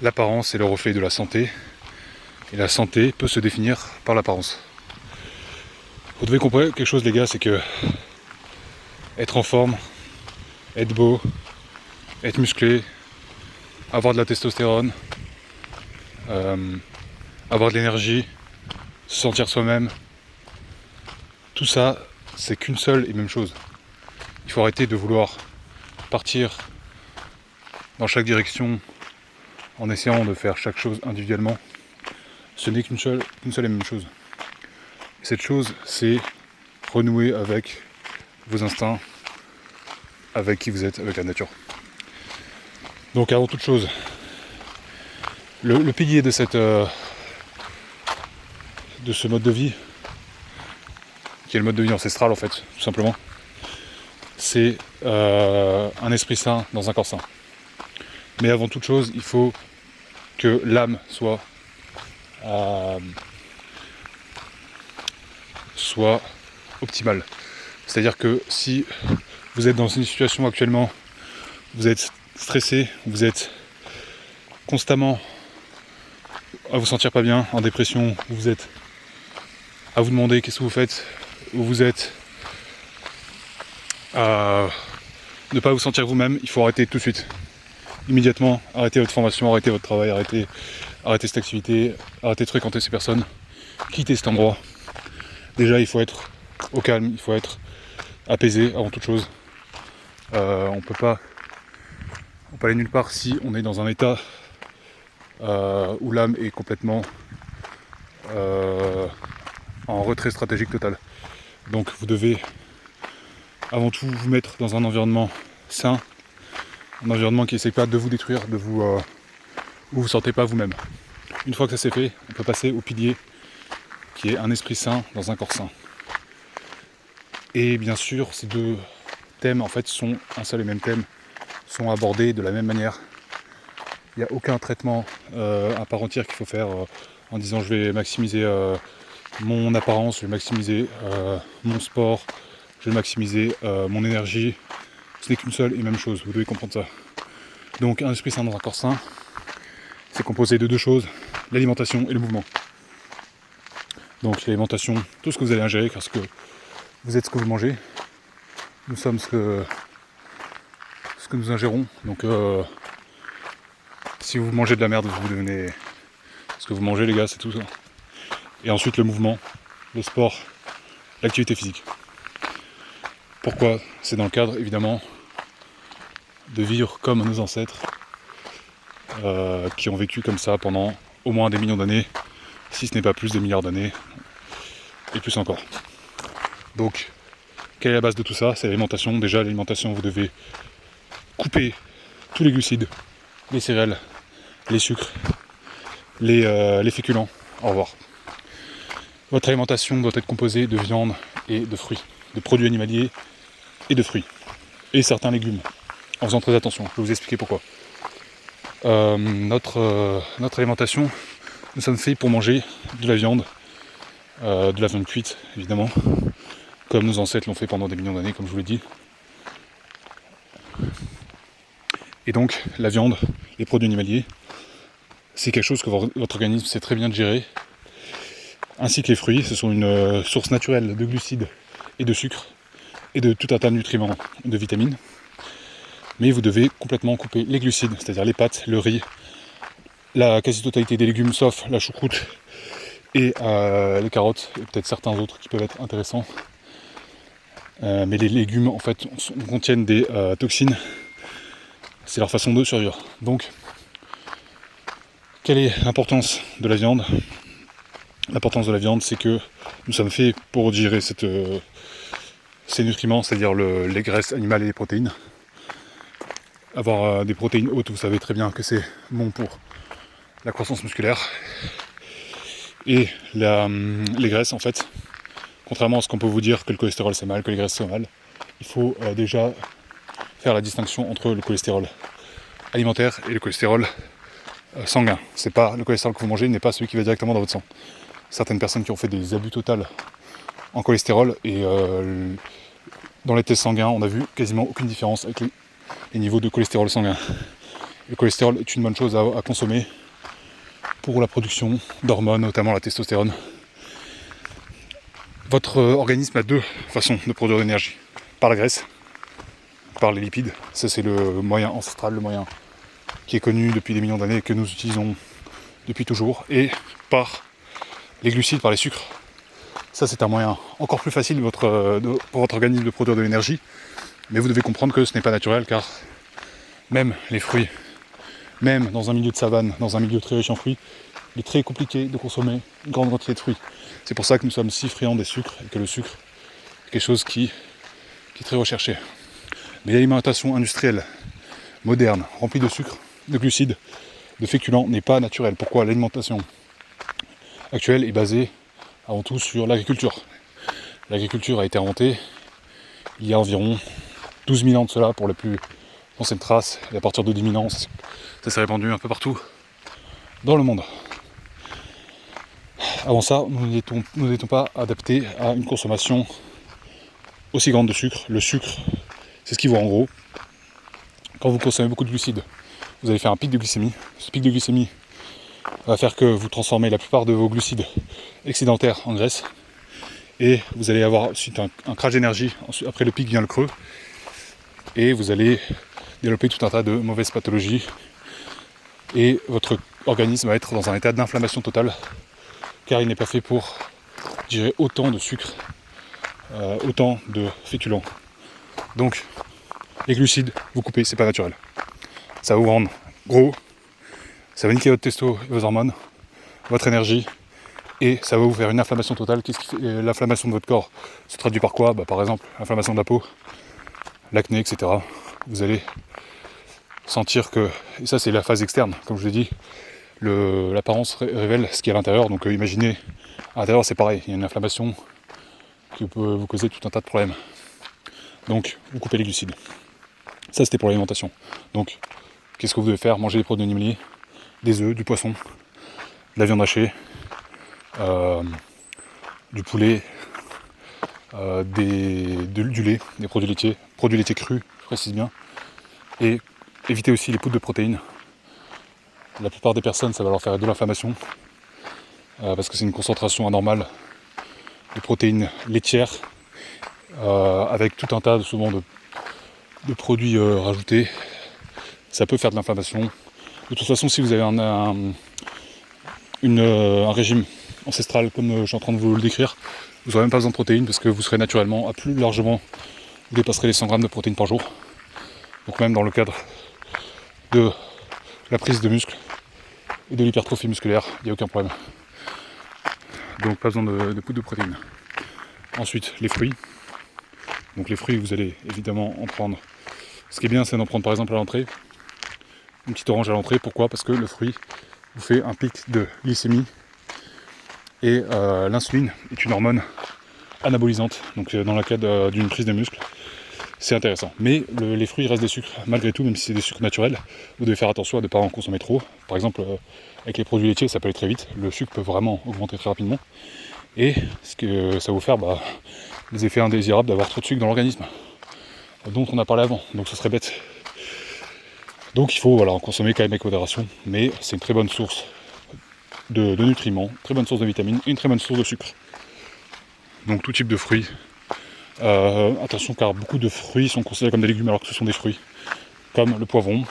l'apparence est le reflet de la santé, et la santé peut se définir par l'apparence. Vous devez comprendre quelque chose les gars, c'est que être en forme, être beau, être musclé, avoir de la testostérone, avoir de l'énergie, se sentir soi-même, tout ça, c'est qu'une seule et même chose. Il faut arrêter de vouloir partir dans chaque direction en essayant de faire chaque chose individuellement. Ce n'est qu'une seule et même chose. Et cette chose, c'est renouer avec vos instincts, avec qui vous êtes, avec la nature. Donc avant toute chose, le pilier de ce mode de vie, qui est le mode de vie ancestral en fait, tout simplement, c'est un esprit sain dans un corps sain. Mais avant toute chose, il faut que l'âme soit optimale. C'est-à-dire que si vous êtes dans une situation actuellement, vous êtes stressé, vous êtes constamment à vous sentir pas bien, en dépression, vous êtes à vous demander qu'est-ce que vous faites, ou vous êtes à ne pas vous sentir vous-même, il faut arrêter tout de suite. Immédiatement, arrêtez votre formation, arrêtez votre travail, arrêtez cette activité, arrêtez de fréquenter ces personnes, quittez cet endroit. Déjà, il faut être au calme, il faut être apaisé avant toute chose. On peut pas aller nulle part si on est dans un état où l'âme est complètement en retrait stratégique total. Donc vous devez avant tout vous mettre dans un environnement sain, un environnement qui n'essaie pas de vous détruire, de vous où vous ne sentez pas vous-même. Une fois que ça c'est fait, on peut passer au pilier qui est un esprit sain dans un corps sain. Et bien sûr, ces deux thèmes en fait sont un seul et même thème, sont abordés de la même manière. Il n'y a aucun traitement à part entière qu'il faut faire en disant je vais maximiser mon apparence, je vais maximiser mon sport, je vais maximiser mon énergie. Ce n'est qu'une seule et même chose, vous devez comprendre ça. Donc un esprit sain dans un corps sain, c'est composé de deux choses, l'alimentation et le mouvement. Donc l'alimentation, tout ce que vous allez ingérer, parce que vous êtes ce que vous mangez. Nous sommes ce que nous ingérons. Donc si vous mangez de la merde, vous devenez ce que vous mangez les gars, c'est tout ça. Et ensuite le mouvement, le sport, l'activité physique. Pourquoi ? C'est dans le cadre évidemment de vivre comme nos ancêtres qui ont vécu comme ça pendant au moins des millions d'années, si ce n'est pas plus des milliards d'années, et plus encore. Donc, quelle est la base de tout ça ? C'est l'alimentation. Déjà, l'alimentation, vous devez couper tous les glucides, les céréales, les sucres, les féculents. Au revoir. Votre alimentation doit être composée de viande et de fruits, de produits animaliers et de fruits, et certains légumes, en faisant très attention. Je vais vous expliquer pourquoi. Notre alimentation, nous sommes faits pour manger de la viande cuite, évidemment, comme nos ancêtres l'ont fait pendant des millions d'années, comme je vous l'ai dit. Et donc, la viande, les produits animaliers, c'est quelque chose que votre organisme sait très bien gérer, ainsi que les fruits. Ce sont une source naturelle de glucides et de sucre, et de tout un tas de nutriments, de vitamines. Mais vous devez complètement couper les glucides, c'est-à-dire les pâtes, le riz, la quasi-totalité des légumes, sauf la choucroute et les carottes, et peut-être certains autres qui peuvent être intéressants. Mais les légumes, en fait, contiennent des toxines. C'est leur façon de survivre. Donc, quelle est l'importance de la viande ? L'importance de la viande, c'est que nous sommes faits pour digérer ces nutriments, c'est-à-dire les graisses animales et les protéines. Avoir des protéines hautes, vous savez très bien que c'est bon pour la croissance musculaire. Et les graisses, en fait, contrairement à ce qu'on peut vous dire que le cholestérol c'est mal, que les graisses c'est mal, il faut déjà faire la distinction entre le cholestérol alimentaire et le cholestérol sanguin. C'est pas le cholestérol que vous mangez n'est pas celui qui va directement dans votre sang. Certaines personnes qui ont fait des abus totaux en cholestérol et dans les tests sanguins, on a vu quasiment aucune différence avec les niveaux de cholestérol sanguin. Le cholestérol est une bonne chose à consommer pour la production d'hormones, notamment la testostérone. Votre organisme a deux façons de produire de l'énergie. Par la graisse, par les lipides. Ça c'est le moyen ancestral, le moyen qui est connu depuis des millions d'années et que nous utilisons depuis toujours. Et par les glucides, par les sucres. Ça c'est un moyen encore plus facile pour votre organisme de produire de l'énergie. Mais vous devez comprendre que ce n'est pas naturel car même les fruits, même dans un milieu de savane, dans un milieu très riche en fruits, il est très compliqué de consommer une grande quantité de fruits. C'est pour ça que nous sommes si friands des sucres et que le sucre est quelque chose qui est très recherché. Mais l'alimentation industrielle, moderne, remplie de sucre, de glucides, de féculents, n'est pas naturelle. Pourquoi? L'alimentation actuelle est basée avant tout sur l'agriculture. L'agriculture a été inventée il y a environ 12 000 ans de cela pour les plus anciennes traces, et à partir de 10 000 ans, ça s'est répandu un peu partout dans le monde. Avant ça, nous n'étions pas adaptés à une consommation aussi grande de sucre. Le sucre, c'est ce qui vous rend gros. Quand vous consommez beaucoup de glucides, vous allez faire un pic de glycémie. Ce pic de glycémie va faire que vous transformez la plupart de vos glucides excédentaires en graisse. Et vous allez avoir ensuite un crash d'énergie. Après le pic vient le creux. Et vous allez développer tout un tas de mauvaises pathologies. Et votre organisme va être dans un état d'inflammation totale. Car il n'est pas fait pour digérer autant de sucre, autant de féculents. Donc, les glucides, vous coupez, c'est pas naturel. Ça va vous rendre gros, ça va niquer votre testo et vos hormones, votre énergie, et ça va vous faire une inflammation totale. Qu'est-ce qui fait l'inflammation de votre corps se traduit par quoi? Par exemple, l'inflammation de la peau, l'acné, etc. Vous allez sentir que, et ça c'est la phase externe, comme je l'ai dit, l'apparence révèle ce qu'il y a à l'intérieur. Donc imaginez, à l'intérieur c'est pareil, il y a une inflammation qui peut vous causer tout un tas de problèmes. Donc vous coupez les glucides. Ça c'était pour l'alimentation. Donc qu'est-ce que vous devez faire? Manger des produits animaliers, des œufs, du poisson, de la viande hachée, du poulet, du lait, des produits laitiers crus, je précise bien. Et évitez aussi les poudres de protéines. La plupart des personnes, ça va leur faire de l'inflammation parce que c'est une concentration anormale de protéines laitières avec tout un tas souvent de produits rajoutés. Ça peut faire de l'inflammation. De toute façon, si vous avez un régime ancestral comme je suis en train de vous le décrire, vous n'aurez même pas besoin de protéines parce que vous serez naturellement à plus largement, vous dépasserez les 100 grammes de protéines par jour. Donc même dans le cadre de la prise de muscle et de l'hypertrophie musculaire, il n'y a aucun problème. Donc pas besoin de poudre de protéines. Ensuite, les fruits. Donc les fruits, vous allez évidemment en prendre. Ce qui est bien, c'est d'en prendre par exemple à l'entrée. Une petite orange à l'entrée. Pourquoi? Parce que le fruit vous fait un pic de glycémie. Et l'insuline est une hormone anabolisante. Donc dans le cadre d'une prise de muscle, c'est intéressant. Mais les fruits restent des sucres malgré tout, même si c'est des sucres naturels. Vous devez faire attention à ne pas en consommer trop. Par exemple, avec les produits laitiers, ça peut aller très vite. Le sucre peut vraiment augmenter très rapidement. Et ce que ça va vous faire, les effets indésirables d'avoir trop de sucre dans l'organisme, dont on a parlé avant. Donc ce serait bête. Donc il faut en consommer quand même avec modération. Mais c'est une très bonne source de nutriments, très bonne source de vitamines et une très bonne source de sucre. Donc tout type de fruits. Attention car beaucoup de fruits sont considérés comme des légumes alors que ce sont des fruits. Comme le poivron,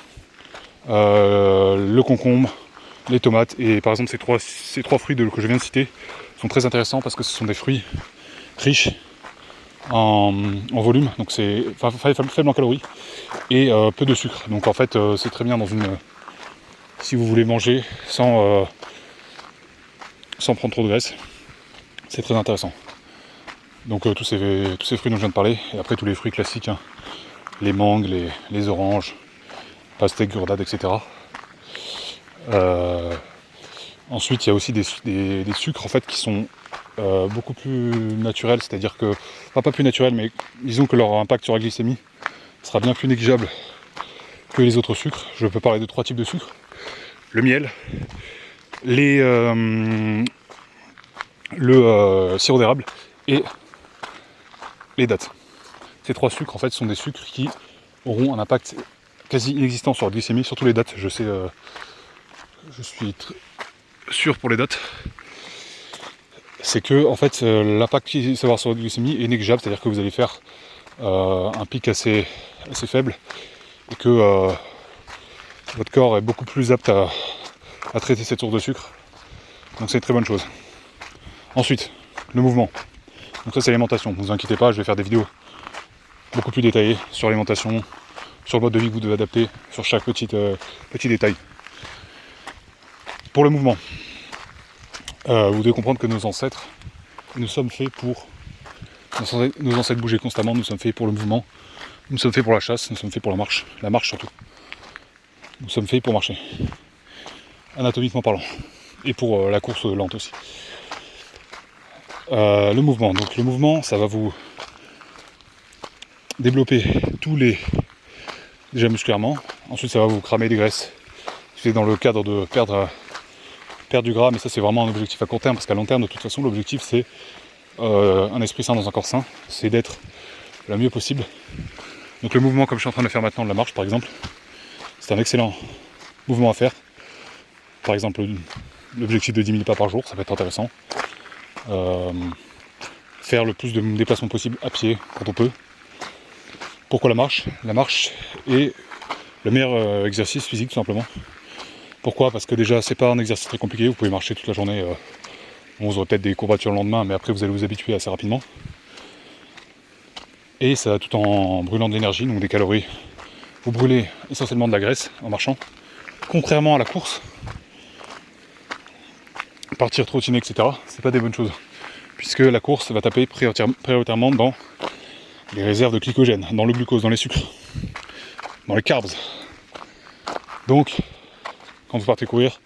le concombre, les tomates. Et par exemple ces trois fruits que je viens de citer sont très intéressants parce que ce sont des fruits riches en volume, donc c'est faible en calories et peu de sucre. Donc en fait c'est très bien si vous voulez manger sans prendre trop de graisse, c'est très intéressant. Donc tous ces fruits dont je viens de parler, et après tous les fruits classiques, les mangues, les oranges, pastèques, grenades, etc. Ensuite il y a aussi des sucres en fait qui sont beaucoup plus naturels, c'est-à-dire que, pas plus naturels, mais disons que leur impact sur la glycémie sera bien plus négligeable que les autres sucres. Je peux parler de 3 types de sucres: le miel, le sirop d'érable et les dattes. Ces 3 sucres en fait sont des sucres qui auront un impact quasi inexistant sur la glycémie, surtout les dates. Je sais, je suis sûr pour les dates. C'est que en fait l'impact qu'il va avoir sur la glycémie est négligeable, c'est-à-dire que vous allez faire un pic assez faible et que votre corps est beaucoup plus apte à traiter cette source de sucre. Donc c'est une très bonne chose. Ensuite, le mouvement. Donc ça c'est l'alimentation. Ne vous inquiétez pas, je vais faire des vidéos beaucoup plus détaillées sur l'alimentation, sur le mode de vie que vous devez adapter, sur chaque petit détail. Pour le mouvement, vous devez comprendre que nos ancêtres, nous sommes faits pour... Nos ancêtres bougeaient constamment, nous sommes faits pour le mouvement, nous sommes faits pour la chasse, nous sommes faits pour la marche surtout. Nous sommes faits pour marcher, anatomiquement parlant, et pour la course lente aussi. Le mouvement, donc le mouvement, ça va vous développer déjà musculairement, ensuite ça va vous cramer des graisses. C'est dans le cadre de perdre du gras, mais ça c'est vraiment un objectif à court terme, parce qu'à long terme, de toute façon, l'objectif c'est un esprit sain dans un corps sain, c'est d'être le mieux possible. Donc le mouvement comme je suis en train de faire maintenant, de la marche par exemple, c'est un excellent mouvement à faire. Par exemple, l'objectif de 10 000 pas par jour, ça peut être intéressant. Faire le plus de déplacements possible à pied quand on peut. Pourquoi la marche? La marche est le meilleur exercice physique tout simplement. Pourquoi? Parce que déjà c'est pas un exercice très compliqué, vous pouvez marcher toute la journée, vous aurez peut-être des courbatures le lendemain, mais après vous allez vous habituer assez rapidement. Et ça tout en brûlant de l'énergie, donc des calories. Vous brûlez essentiellement de la graisse en marchant. Contrairement à la course, partir trottiner, etc., c'est pas des bonnes choses. Puisque la course va taper prioritairement dans les réserves de glycogène, dans le glucose, dans les sucres, dans les carbs. Donc, quand vous partez courir,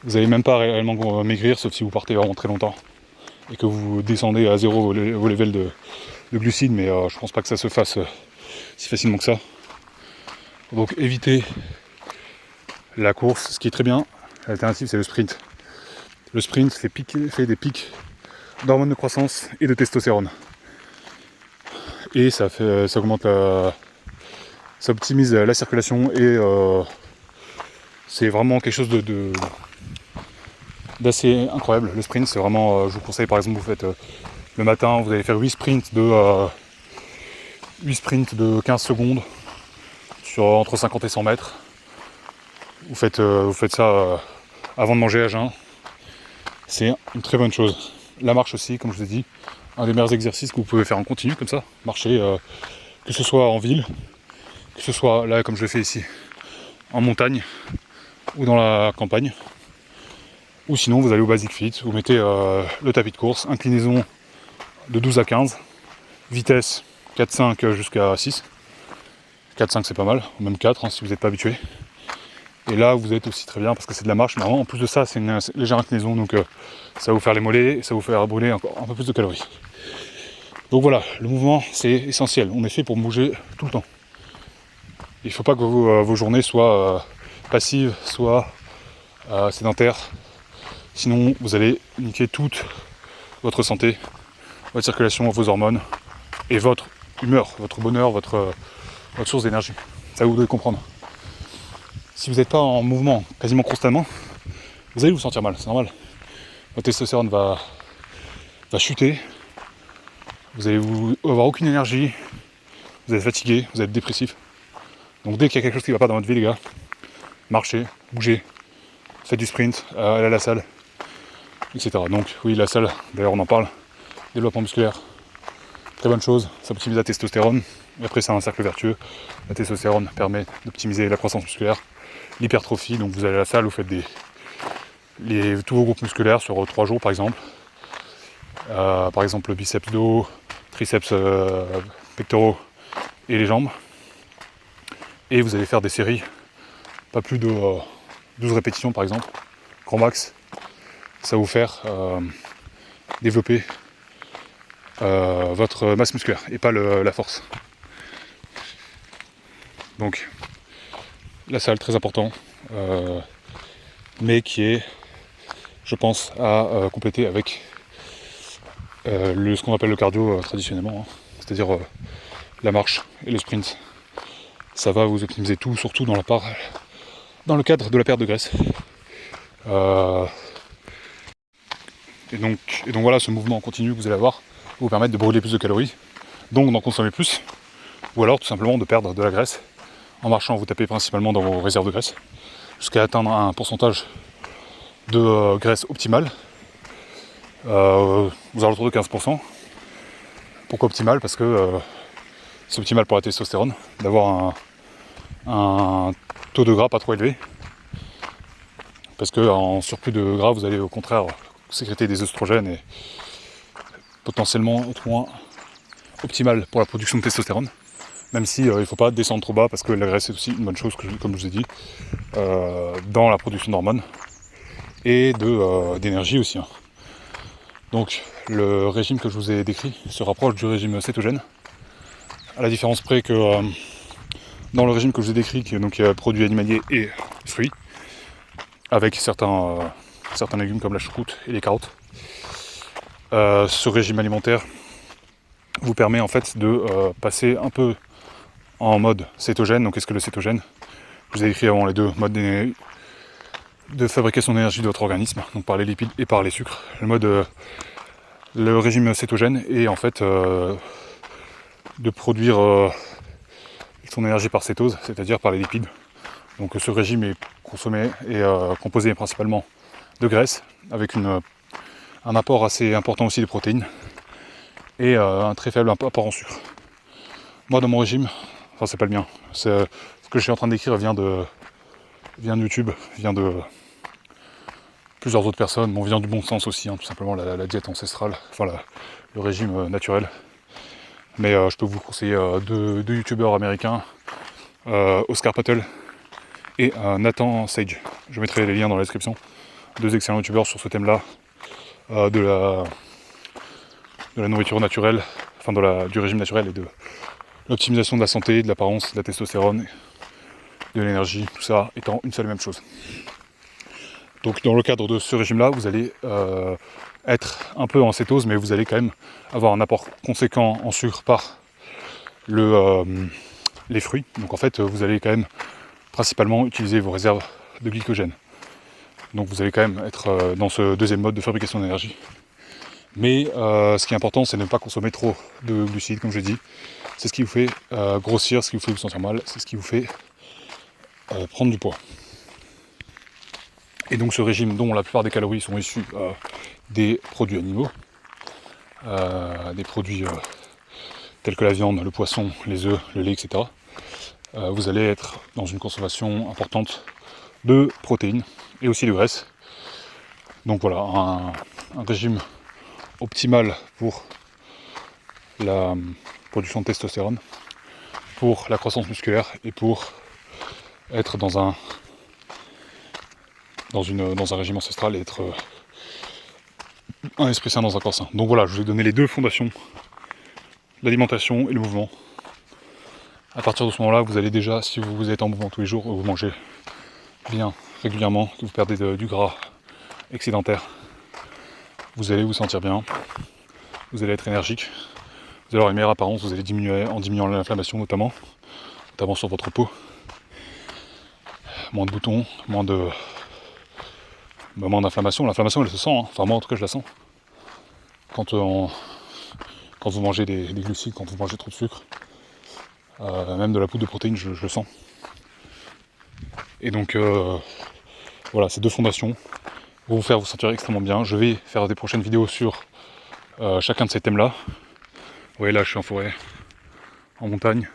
vous n'allez même pas réellement maigrir, sauf si vous partez vraiment très longtemps et que vous descendez à zéro vos levels de glucides, mais je pense pas que ça se fasse si facilement que ça. Donc évitez la course. Ce qui est très bien, l'alternative c'est le sprint. Le sprint fait des pics d'hormones de croissance et de testostérone. Et ça augmente ça optimise la circulation et c'est vraiment quelque chose d'assez incroyable. Le sprint, c'est vraiment, je vous conseille par exemple, vous faites le matin, vous allez faire 8 sprints de 15 secondes sur entre 50 et 100 mètres. Vous faites ça avant de manger à jeun. C'est une très bonne chose. La marche aussi, comme je vous ai dit, un des meilleurs exercices que vous pouvez faire en continu comme ça. Marcher, que ce soit en ville, que ce soit là comme je le fais ici, en montagne ou dans la campagne. Ou sinon vous allez au Basic Fit, vous mettez le tapis de course, inclinaison de 12 à 15, vitesse 4-5 jusqu'à 6. 4-5 c'est pas mal, ou même 4 si vous n'êtes pas habitué. Et là vous êtes aussi très bien parce que c'est de la marche, mais en plus de ça c'est une légère inclinaison, donc ça va vous faire les mollets et ça va vous faire brûler encore un peu plus de calories. Donc voilà, le mouvement c'est essentiel, on est fait pour bouger tout le temps. Il ne faut pas que vos journées soient passives, soit sédentaires, sinon vous allez niquer toute votre santé, votre circulation, vos hormones et votre humeur, votre bonheur, votre source d'énergie. Ça vous devez comprendre. Si vous n'êtes pas en mouvement quasiment constamment, vous allez vous sentir mal, c'est normal. Votre testostérone va chuter, vous allez avoir aucune énergie, vous êtes fatigué, vous êtes dépressif. Donc dès qu'il y a quelque chose qui ne va pas dans votre vie, les gars, marchez, bougez, faites du sprint, allez à la salle, etc. Donc oui, la salle, d'ailleurs on en parle, développement musculaire, très bonne chose, ça optimise la testostérone, et après c'est un cercle vertueux. La testostérone permet d'optimiser la croissance musculaire, l'hypertrophie, donc vous allez à la salle, vous faites tous vos groupes musculaires sur 3 jours par exemple. Par exemple le biceps dos, triceps pectoraux et les jambes. Et vous allez faire des séries, pas plus de 12 répétitions par exemple, grand max. Ça va vous faire développer votre masse musculaire et pas la force. Donc la salle très important, mais qui est, je pense, à compléter avec ce qu'on appelle le cardio traditionnellement, hein, c'est-à-dire la marche et le sprint. ça va vous optimiser tout, surtout dans le cadre de la perte de graisse. Et donc voilà, ce mouvement continu que vous allez avoir va vous permettre de brûler plus de calories, donc d'en consommer plus, ou alors tout simplement de perdre de la graisse. En marchant, vous tapez principalement dans vos réserves de graisse, jusqu'à atteindre un pourcentage de graisse optimale, aux alentours de 15%. Pourquoi optimal? Parce que c'est optimal pour la testostérone, d'avoir un taux de gras pas trop élevé. Parce qu'en surplus de gras, vous allez au contraire sécréter des œstrogènes et potentiellement être moins optimal pour la production de testostérone. Même si il ne faut pas descendre trop bas, parce que la graisse est aussi une bonne chose, comme je vous ai dit, dans la production d'hormones et d'énergie aussi. Hein. Donc le régime que je vous ai décrit se rapproche du régime cétogène, à la différence près que dans le régime que je vous ai décrit, qui est produits animaliers et fruits, avec certains légumes comme la choucroute et les carottes, ce régime alimentaire vous permet en fait de passer un peu en mode cétogène. Donc qu'est-ce que le cétogène? Je vous ai décrit avant les deux modes de fabrication d'énergie de votre organisme, donc par les lipides et par les sucres. Le régime cétogène est en fait de produire son énergie par cétose, c'est-à-dire par les lipides. Donc ce régime est composé principalement de graisse, avec un apport assez important aussi de protéines, et un très faible apport en sucre. Moi dans mon régime, enfin c'est pas le mien, ce que je suis en train d'écrire vient de YouTube, vient de plusieurs autres personnes, vient du bon sens aussi, hein, tout simplement la diète ancestrale, enfin le régime naturel. Mais je peux vous conseiller deux youtubeurs américains, Oscar Patel et Nathan Sage. Je mettrai les liens dans la description. Deux excellents youtubeurs sur ce thème-là, de la nourriture naturelle, enfin du régime naturel et de l'optimisation de la santé, de l'apparence, de la testostérone, de l'énergie, tout ça étant une seule et même chose. Donc dans le cadre de ce régime-là, vous allez être un peu en cétose, mais vous allez quand même avoir un apport conséquent en sucre par les fruits. Donc en fait, vous allez quand même principalement utiliser vos réserves de glycogène. Donc vous allez quand même être dans ce deuxième mode de fabrication d'énergie. Mais ce qui est important, c'est de ne pas consommer trop de glucides, comme je l'ai dit. C'est ce qui vous fait grossir, ce qui vous fait vous sentir mal, c'est ce qui vous fait prendre du poids. Et donc ce régime dont la plupart des calories sont issues des produits animaux, des produits tels que la viande, le poisson, les œufs, le lait, etc. Vous allez être dans une consommation importante de protéines et aussi de graisse. Donc voilà, un régime optimal pour la production de testostérone, pour la croissance musculaire et pour être dans un régime ancestral et être un esprit sain dans un corps sain. Donc voilà, je vous ai donné les deux fondations, l'alimentation et le mouvement. À partir de ce moment-là, vous allez déjà, si vous êtes en mouvement tous les jours, vous mangez bien régulièrement, que vous perdez du gras excédentaire, vous allez vous sentir bien, vous allez être énergique, vous allez avoir une meilleure apparence, vous allez diminuer en diminuant l'inflammation notamment sur votre peau. Moins de boutons, moins d'inflammation. L'inflammation elle se sent, hein. Enfin moi en tout cas je la sens. Quand vous mangez des glucides, quand vous mangez trop de sucre, même de la poudre de protéines, je le sens. Et donc voilà, ces deux fondations vont vous faire vous sentir extrêmement bien. Je vais faire des prochaines vidéos sur chacun de ces thèmes-là. Vous voyez là, je suis en forêt, en montagne,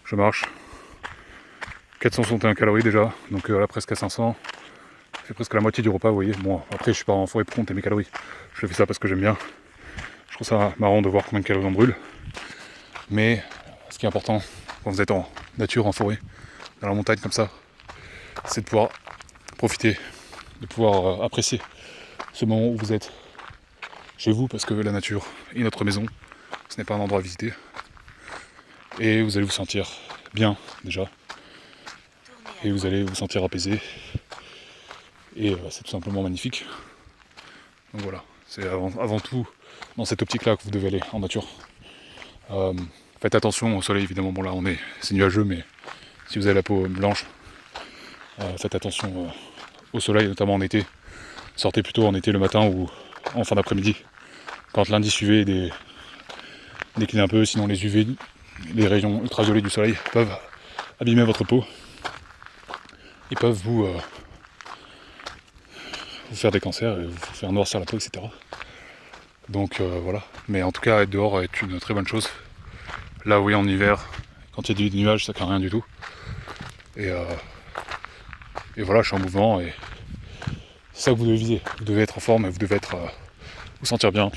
je marche. 461 calories déjà, donc là presque à 500. C'est presque la moitié du repas, vous voyez. Bon, après je suis pas en forêt pour compter mes calories. Je fais ça parce que j'aime bien. Je trouve ça marrant de voir combien de calories on brûle. Mais ce qui est important quand vous êtes en nature, en forêt, dans la montagne comme ça, c'est de pouvoir profiter, de pouvoir apprécier ce moment où vous êtes chez vous, parce que la nature est notre maison, ce n'est pas un endroit à visiter. Et vous allez vous sentir bien déjà. Et vous allez vous sentir apaisé. Et c'est tout simplement magnifique. Donc voilà, c'est avant tout dans cette optique-là que vous devez aller en nature. Faites attention au soleil, évidemment. Bon là c'est nuageux, mais si vous avez la peau blanche, faites attention au soleil, notamment en été. Sortez plutôt en été le matin ou en fin d'après-midi. Quand l'indice UV décline un peu, sinon les UV, les rayons ultraviolets du soleil peuvent abîmer votre peau. Ils peuvent vous faire des cancers, et vous faire noircir la peau, etc. Donc voilà. Mais en tout cas, être dehors est une très bonne chose. Là, oui, en hiver, quand il y a des nuages, ça craint rien du tout. Et voilà, je suis en mouvement et c'est ça que vous devez viser. Vous devez être en forme et vous devez vous sentir bien.